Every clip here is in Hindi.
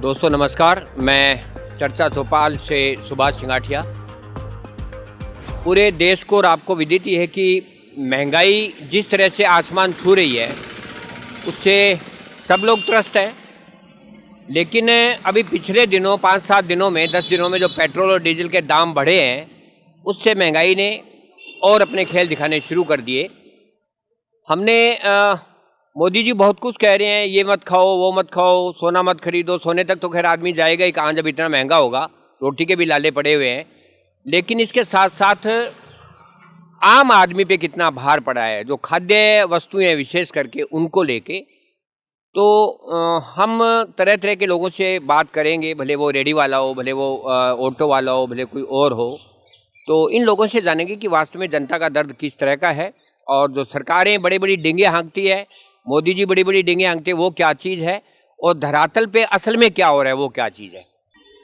दोस्तों नमस्कार, मैं चर्चा चौपाल से सुभाष सिंगाठिया। पूरे देश को और आपको विदित ही है कि महंगाई जिस तरह से आसमान छू रही है उससे सब लोग त्रस्त हैं। लेकिन अभी पिछले दिनों 5-7 दिनों में 10 दिनों में जो पेट्रोल और डीजल के दाम बढ़े हैं उससे महंगाई ने और अपने खेल दिखाने शुरू कर दिए। हमने मोदी जी बहुत कुछ कह रहे हैं, ये मत खाओ, वो मत खाओ, सोना मत खरीदो। सोने तक तो खैर आदमी जाएगा ही कहाँ जब इतना महंगा होगा, रोटी के भी लाले पड़े हुए हैं। लेकिन इसके साथ साथ आम आदमी पे कितना भार पड़ा है, जो खाद्य वस्तुएं विशेष करके उनको लेके। तो हम तरह तरह के लोगों से बात करेंगे, भले वो रेडी वाला हो, भले वो ऑटो वाला हो, भले कोई और हो। तो इन लोगों से जानेंगे कि वास्तव में जनता का दर्द किस तरह का है, और जो सरकारें बड़ी बड़ी डिंगे हाँकती है, मोदी जी बड़ी बड़ी डिंगे हाँकते हैं, वो क्या चीज़ है, और धरातल पे असल में क्या हो रहा है वो क्या चीज़ है।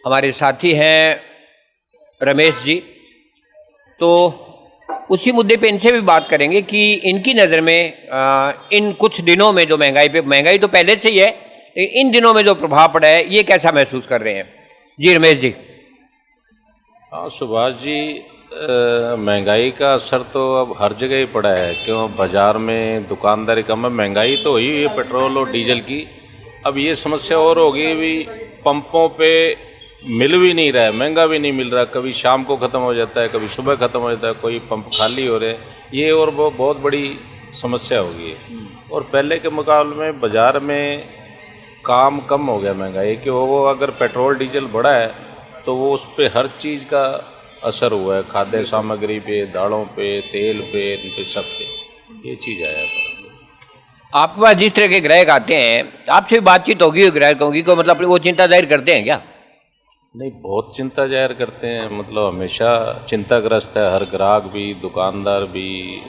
हमारे साथी हैं रमेश जी, तो उसी मुद्दे पे इनसे भी बात करेंगे कि इनकी नज़र में इन कुछ दिनों में जो महंगाई तो पहले से ही है, लेकिन इन दिनों में जो प्रभाव पड़ा है ये कैसा महसूस कर रहे हैं। जी रमेश जी। हाँ सुभाष जी, महंगाई का असर तो अब हर जगह ही पड़ा है। क्यों, बाज़ार में दुकानदारी कम है, महंगाई तो हुई है पेट्रोल और डीजल की। अब ये समस्या और होगी भी, पंपों पे मिल भी नहीं रहा है, महंगा भी नहीं मिल रहा। कभी शाम को ख़त्म हो जाता है, कभी सुबह ख़त्म हो जाता है, कोई पंप खाली हो रहे हैं। ये और वो बहुत बड़ी समस्या होगी। और पहले के मुकाबले में बाज़ार में काम कम हो गया महंगाई कि वो अगर पेट्रोल डीजल बढ़ा है तो वो उस पर हर चीज़ का असर हुआ है, खाद्य सामग्री पे, दालों पे, तेल पे, इन पे, सब पे ये चीज़ आया है। आपके पास जिस तरह के ग्राहक आते हैं, आपसे भी बातचीत होगी ग्राहकों की, को मतलब वो चिंता जाहिर करते हैं क्या? नहीं, बहुत चिंता जाहिर करते हैं, मतलब हमेशा चिंताग्रस्त है हर ग्राहक भी, दुकानदार भी,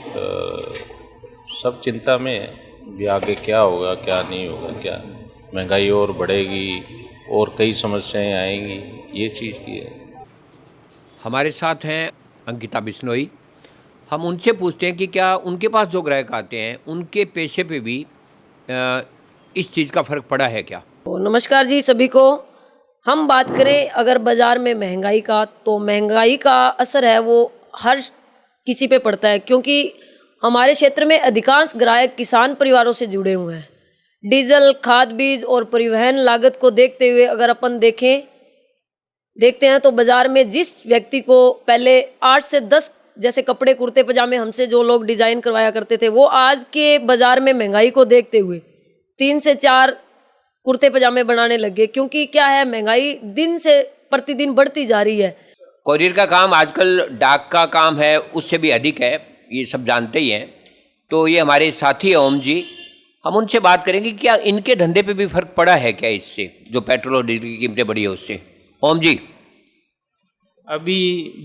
सब चिंता में है भी आगे क्या होगा क्या नहीं होगा, क्या महंगाई और बढ़ेगी और कई समस्याएं आएंगी, ये चीज़ की है। हमारे साथ हैं अंकिता बिश्नोई। हम उनसे पूछते हैं कि क्या उनके पास जो ग्राहक आते हैं उनके पेशे पे भी इस चीज़ का फ़र्क पड़ा है क्या। नमस्कार जी सभी को। हम बात करें अगर बाज़ार में महंगाई का, तो महंगाई का असर है वो हर किसी पे पड़ता है, क्योंकि हमारे क्षेत्र में अधिकांश ग्राहक किसान परिवारों से जुड़े हुए हैं। डीजल, खाद बीज और परिवहन लागत को देखते हुए अगर अपन देखते हैं तो बाज़ार में जिस व्यक्ति को पहले 8 से 10 जैसे कपड़े, कुर्ते पजामे हमसे जो लोग डिज़ाइन करवाया करते थे, वो आज के बाज़ार में महंगाई को देखते हुए 3 से 4 कुर्ते पजामे बनाने लगे, क्योंकि क्या है, महंगाई दिन से प्रतिदिन बढ़ती जा रही है। कोरियर का काम आजकल डाक का काम है, उससे भी अधिक है, ये सब जानते ही हैं। तो ये हमारे साथी हैं ओम जी। हम उनसे बात करेंगे क्या इनके धंधे पे भी फ़र्क पड़ा है क्या इससे, जो पेट्रोल और डीजल की कीमतें बढ़ी है उससे। ओम जी। अभी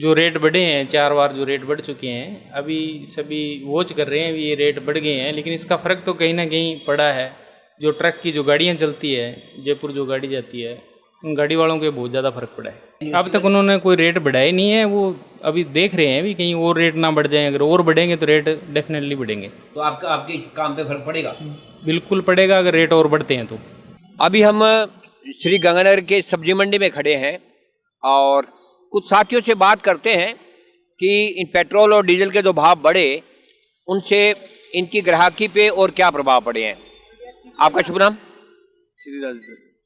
जो रेट बढ़े हैं, 4 बार जो रेट बढ़ चुके हैं, अभी सभी वॉच कर रहे हैं ये रेट बढ़ गए हैं, लेकिन इसका फ़र्क तो कहीं ना कहीं पड़ा है। जो ट्रक की जो गाड़ियाँ चलती है, जयपुर जो गाड़ी जाती है, उन गाड़ी वालों के बहुत ज़्यादा फ़र्क पड़ा है। अब तक उन्होंने कोई रेट बढ़ाया नहीं है, वो अभी देख रहे हैं भी कहीं और रेट ना बढ़ जाए। अगर और बढ़ेंगे तो रेट डेफिनेटली बढ़ेंगे। तो आपके काम पे फ़र्क पड़ेगा? बिल्कुल पड़ेगा अगर रेट और बढ़ते हैं तो। अभी हम श्री गंगानगर के सब्जी मंडी में खड़े हैं और कुछ साथियों से बात करते हैं कि इन पेट्रोल और डीजल के जो भाव बढ़े उनसे इनकी ग्राहकी पे और क्या प्रभाव पड़े हैं। आपका शुभ नाम? श्री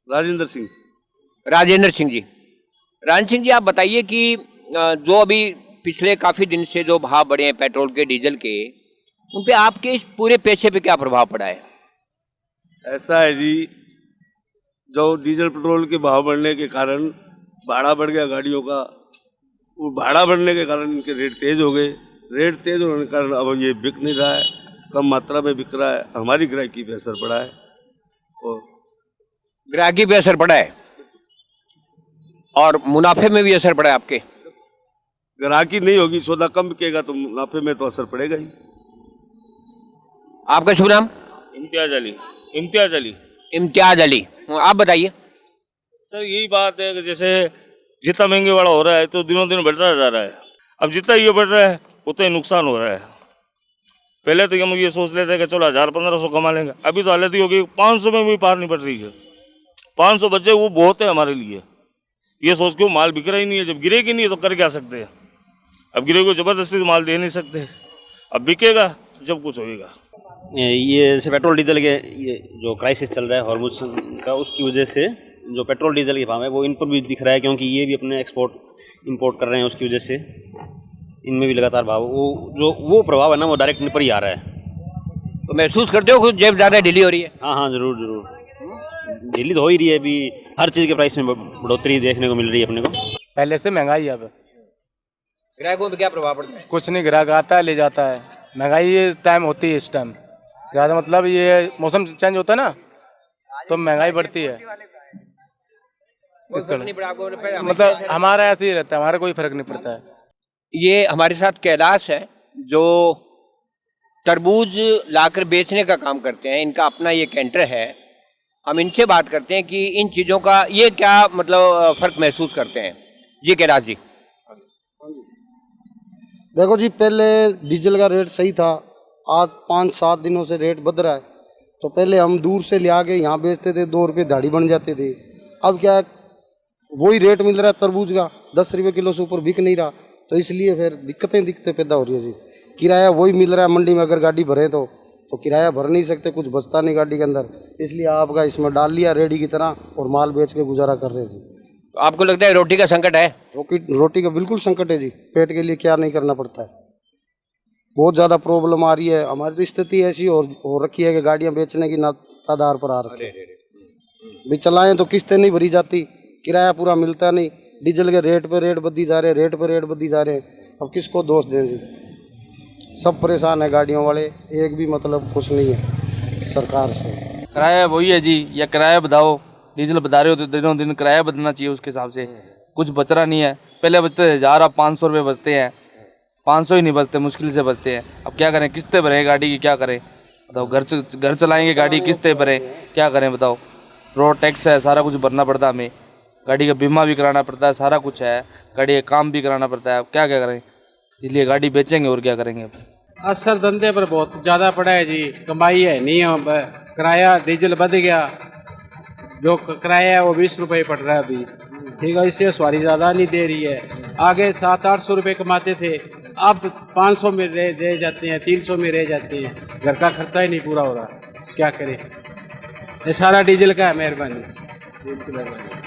राजेंद्र सिंह। राजेंद्र सिंह जी। राजेंद्र सिंह जी, आप बताइए कि जो अभी पिछले काफ़ी दिन से जो भाव बढ़े हैं पेट्रोल के, डीजल के, उन पे आपके इस पूरे पेशे पे क्या प्रभाव पड़ा है। ऐसा है जी, जो डीजल पेट्रोल के भाव बढ़ने के कारण भाड़ा बढ़ गया गाड़ियों का, वो भाड़ा बढ़ने के कारण इनके रेट तेज हो गए। रेट तेज होने के कारण अब ये बिक नहीं रहा है, कम मात्रा में बिक रहा है। हमारी ग्राहकी पे असर पड़ा है और ग्राहकी पे असर पड़ा है और मुनाफे में भी असर पड़ा है आपके। ग्राहकी नहीं होगी, सौदा कम बिकेगा तो मुनाफे में तो असर पड़ेगा ही। आपका शुभ नाम? इम्तियाज अली। इम्तियाज अली। इम्तियाज अली। आप बताइए सर, यही बात है कि जैसे जितना महंगे वाला हो रहा है तो दिनों दिन बढ़ता जा रहा है। अब जितना ये बढ़ रहा है उतना ही नुकसान हो रहा है। पहले तो हम ये सोच लेते हैं कि चलो 1000-1500 कमा लेंगे, अभी तो हालत ही होगी 500 में भी पार नहीं पड़ रही है। 500 बचे वो बहुत है हमारे लिए। ये सोच के वो माल बिक रहा ही नहीं है। जब गिरेगी नहीं तो कर क्या सकते हैं। अब गिरे को ज़बरदस्ती तो माल दे नहीं सकते। अब बिकेगा जब कुछ होएगा। ये जैसे पेट्रोल डीजल के ये जो क्राइसिस चल रहा है हॉर्मुज़ का, उसकी वजह से जो पेट्रोल डीजल के भाव है वो इन पर भी दिख रहा है, क्योंकि ये भी अपने इंपोर्ट कर रहे हैं। उसकी वजह से इनमें भी लगातार भाव वो प्रभाव है ना, वो डायरेक्ट इन पर ही आ रहा है। तो महसूस करते हो खुद जेब ज़्यादा ढीली हो रही है? हाँ, ज़रूर ढीली तो हो ही रही है। अभी हर चीज़ के प्राइस में बढ़ोतरी देखने को मिल रही है अपने को। पहले से महंगाई है। अब ग्राहकों पे क्या प्रभाव पड़ता है? कुछ नहीं, ग्राहक आता है ले जाता है। महंगाई ये टाइम होती है, इस टाइम ज़्यादा, मतलब ये मौसम चेंज होता है ना तो महंगाई बढ़ती है। इसका मतलब हमारा ऐसे ही रहता है, हमारा कोई फर्क नहीं पड़ता है। ये हमारे साथ कैलाश है जो तरबूज लाकर बेचने का काम करते हैं। इनका अपना ये कैंटर है। हम इनसे बात करते हैं कि इन चीज़ों का ये क्या मतलब फ़र्क महसूस करते हैं। जी कैलाश जी। देखो जी, पहले डीजल का रेट सही था, आज 5-7 दिनों से रेट बढ़ रहा है। तो पहले हम दूर से ले आके यहाँ बेचते थे, 2 रुपये दाढ़ी बन जाते थे। अब क्या है, वही रेट मिल रहा है तरबूज का, 10 रुपये किलो से ऊपर बिक नहीं रहा। तो इसलिए फिर दिक्कतें पैदा हो रही है जी। किराया वही मिल रहा है, मंडी में अगर गाड़ी भरें तो किराया भर नहीं सकते, कुछ बचता नहीं गाड़ी के अंदर। इसलिए आपका इसमें डाल लिया रेडी की तरह और माल बेच के गुजारा कर रहे हैं जी। तो आपको लगता है रोटी का संकट है? रोटी का बिल्कुल संकट है जी। पेट के लिए क्या नहीं करना पड़ता है, बहुत ज़्यादा प्रॉब्लम आ रही है। हमारी तो स्थिति ऐसी हो रखी है कि गाड़ियाँ बेचने की आधार पर आ रखी है। भी चलाएं तो किस्तें नहीं भरी जाती, किराया पूरा मिलता नहीं, डीजल के रेट पे रेट बढ़ी जा रहे हैं, रेट पे रेट बढ़ी जा रहे हैं। अब किसको दोष दें जी, सब परेशान है गाड़ियों वाले, एक भी मतलब खुश नहीं है सरकार से। किराया वही है जी, या किराया बताओ, डीजल बता रहे हो तो दिनों दिन किराया बदलना चाहिए उसके हिसाब से। कुछ बच रहा नहीं है, पहले बचते थे 1000, अब 500 रुपये बचते हैं। 500 ही नहीं बचते, मुश्किल से बचते हैं। अब क्या करें, किस्तें भरें गाड़ी की, क्या करें बताओ। घर चलाएंगे, गाड़ी किस्तें भरें, क्या करें बताओ। रोड टैक्स है, सारा कुछ भरना पड़ता है हमें, गाड़ी का बीमा भी कराना पड़ता है, सारा कुछ है, गाड़ी का काम भी कराना पड़ता है। अब क्या करें, इसलिए गाड़ी बेचेंगे और क्या करेंगे। अब असर धंधे पर बहुत ज़्यादा पड़ा है जी, कमाई है नहीं। किराया डीजल बढ़ गया, जो किराया है वो 20 रुपये पड़ रहा है अभी, ठीक है। इससे सवारी ज़्यादा नहीं दे रही है। आगे 700-800 रुपये कमाते थे, अब 500 में रह जाते हैं, 300 में रह जाते हैं। घर का खर्चा ही नहीं पूरा हो रहा, क्या करें। ये सारा डीजल का है, मेहरबानी।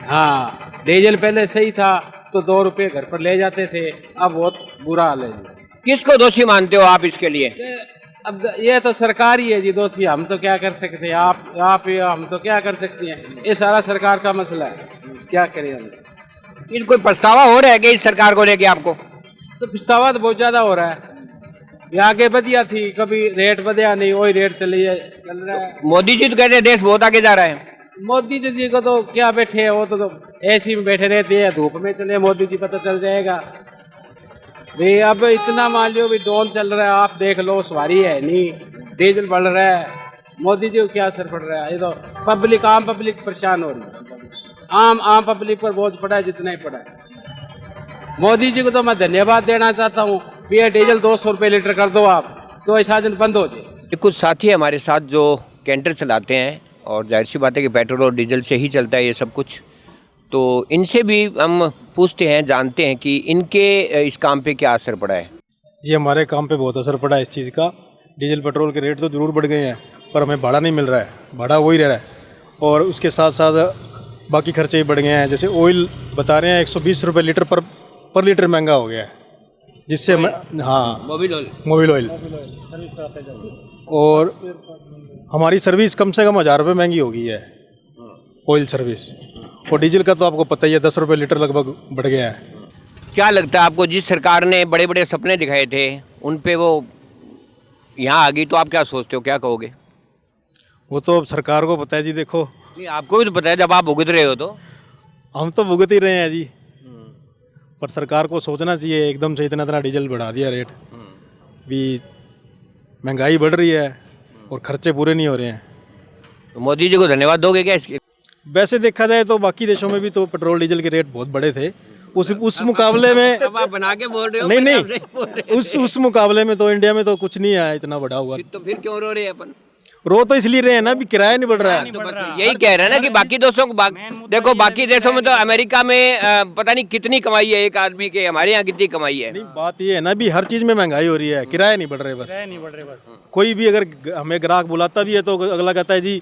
हाँ, डीजल पहले सही था तो 2 रुपये घर पर ले जाते थे, अब बहुत बुरा हाल है जी। किसको दोषी मानते हो आप इसके लिए? अब ये तो सरकार ही है जी दोषी, हम तो क्या कर सकते हैं। आप हम तो क्या कर सकते हैं, ये सारा सरकार का मसला है, क्या करें हम। इन कोई पछतावा हो रहा है कि इस सरकार को लेके आपको? तो पछतावा तो बहुत ज़्यादा हो रहा है। ये आगे बढ़िया थी, कभी रेट बढ़िया नहीं, वही रेट चल रहा है। मोदी जी तो कहते हैं देश बहुत आगे जा रहा है। मोदी जी को तो क्या बैठे हैं, वो तो ऐसी में बैठे रहते हैं, धूप में चले मोदी जी पता चल जाएगा भाई। अब इतना मान लो भी डोल चल रहा है, आप देख लो, सवारी है नहीं, डीजल बढ़ रहा है, मोदी जी को क्या असर पड़ रहा है। ये तो आम पब्लिक परेशान हो रही है। आम पब्लिक पर बोझ पड़ा है जितना ही पड़ा है। मोदी जी को तो मैं धन्यवाद देना चाहता हूँ, ये डीजल 200 रुपये लीटर कर दो आप, तो ऐसा दिन बंद हो जाए। कुछ साथी हमारे साथ जो कैंटर चलाते हैं, और जाहिर सी बात है कि पेट्रोल और डीजल से ही चलता है ये सब कुछ। तो इनसे भी हम पूछते हैं, जानते हैं कि इनके इस काम पे क्या असर पड़ा है। जी, हमारे काम पे बहुत असर पड़ा है इस चीज़ का। डीजल पेट्रोल के रेट तो ज़रूर बढ़ गए हैं, पर हमें भाड़ा नहीं मिल रहा है, भाड़ा वही रह रहा है। और उसके साथ साथ बाकी खर्चे भी बढ़ गए हैं। जैसे ऑयल बता रहे हैं 120 रुपये लीटर पर लीटर महंगा हो गया है, जिससे हाँ, मोबिल ऑयल। और हमारी सर्विस कम से कम 1000 रुपये महंगी हो गई है, ऑयल सर्विस। और डीजल का तो आपको पता ही है, 10 रुपये लीटर लगभग बढ़ गया है। क्या लगता है आपको, जिस सरकार ने बड़े बड़े सपने दिखाए थे उन पे वो यहाँ आ गई, तो आप क्या सोचते हो, क्या कहोगे? वो तो सरकार को पता है जी। देखो, नहीं, आपको भी तो पता है, जब आप भुगत रहे हो तो। हम तो भुगत ही रहे हैं जी, पर सरकार को सोचना चाहिए। एकदम से इतना डीजल बढ़ा दिया रेट, भी महंगाई बढ़ रही है और खर्चे पूरे नहीं हो रहे हैं। तो मोदी जी को धन्यवाद दोगे क्या इसके? वैसे देखा जाए तो बाकी देशों में भी तो पेट्रोल डीजल के रेट बहुत बड़े थे, उस मुकाबले में। अब आप बना के बोल रहे हो? नहीं, उस मुकाबले में तो इंडिया में तो कुछ नहीं है इतना बढ़ा हुआ। तो फिर क्यों रो रहे हैं अपन? रो तो इसलिए रहे हैं ना, भी किराया नहीं बढ़ रहा है। तो बस यही कह रहे हैं ना कि बाकी देशों को देखो, बाकी देशों में तो अमेरिका में पता नहीं कितनी कमाई है एक आदमी के, हमारे यहाँ कितनी कमाई है। नहीं, बात ये है ना, भी हर चीज में महंगाई हो रही है, किराया नहीं बढ़ रहे बस। कोई भी अगर हमें ग्राहक बुलाता भी है तो अगला कहता है जी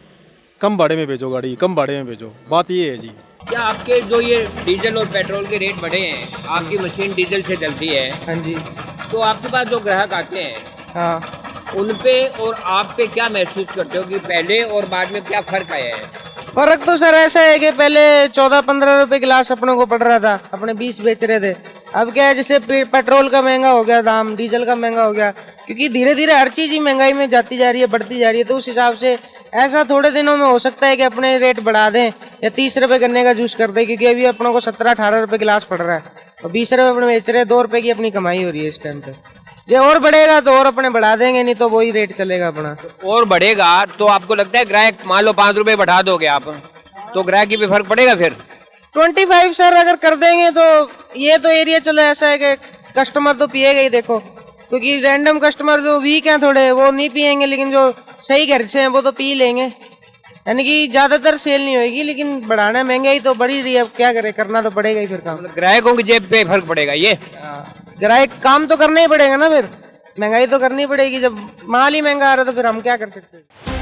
कम भाड़े में भेजो गाड़ी, कम भाड़े में भेजो। बात ये है जी। क्या आपके जो ये डीजल और पेट्रोल के रेट बढ़े हैं, आपकी मशीन डीजल से चलती है, हाँ जी, तो आपके पास जो ग्राहक आते हैं हाँ, उन पे और आप पे क्या महसूस करते हो कि पहले और बाद में क्या फर्क आया है? फर्क तो सर ऐसा है कि पहले 14-15 रुपए गिलास अपनों को पड़ रहा था, अपने 20 बेच रहे थे। अब क्या है, जैसे पेट्रोल का महंगा हो गया दाम, डीजल का महंगा हो गया, क्योंकि धीरे धीरे हर चीज़ ही महंगाई में जाती जा रही है, बढ़ती जा रही है। तो उस हिसाब से ऐसा थोड़े दिनों में हो सकता है कि अपने रेट बढ़ा दें या 30 रुपये गन्ने का जूस कर दें, क्योंकि अभी अपनों को 17-18 रुपये गिलास पड़ रहा है, तो 20 रुपये अपने बेच रहे हैं, 2 रुपये की अपनी कमाई हो रही है इस टाइम पे। ये और बढ़ेगा तो और अपने बढ़ा देंगे, नहीं तो वही रेट चलेगा अपना। और बढ़ेगा तो आपको लगता है ग्राहक, मान लो 5 रुपए बढ़ा दोगे आप, तो ग्राहक की भी फर्क पड़ेगा फिर? 25 सर अगर कर देंगे तो ये तो एरिया चलो ऐसा है कि कस्टमर तो पिएगा ही, देखो, क्योंकि रैंडम कस्टमर जो वीक हैं थोड़े वो नहीं पिएंगे, लेकिन जो सही घर से हैं वो तो पी लेंगे। यानी कि ज़्यादातर सेल नहीं होगी, लेकिन बढ़ाना महंगाई तो बढ़ी रही है, अब क्या करें, करना तो पड़ेगा ही फिर काम। ग्राहकों की जेब पे फर्क पड़ेगा ये? ग्राहक काम तो करना ही पड़ेगा ना, फिर महंगाई तो करनी पड़ेगी। जब माल ही महंगा आ रहा है तो फिर हम क्या कर सकते हैं।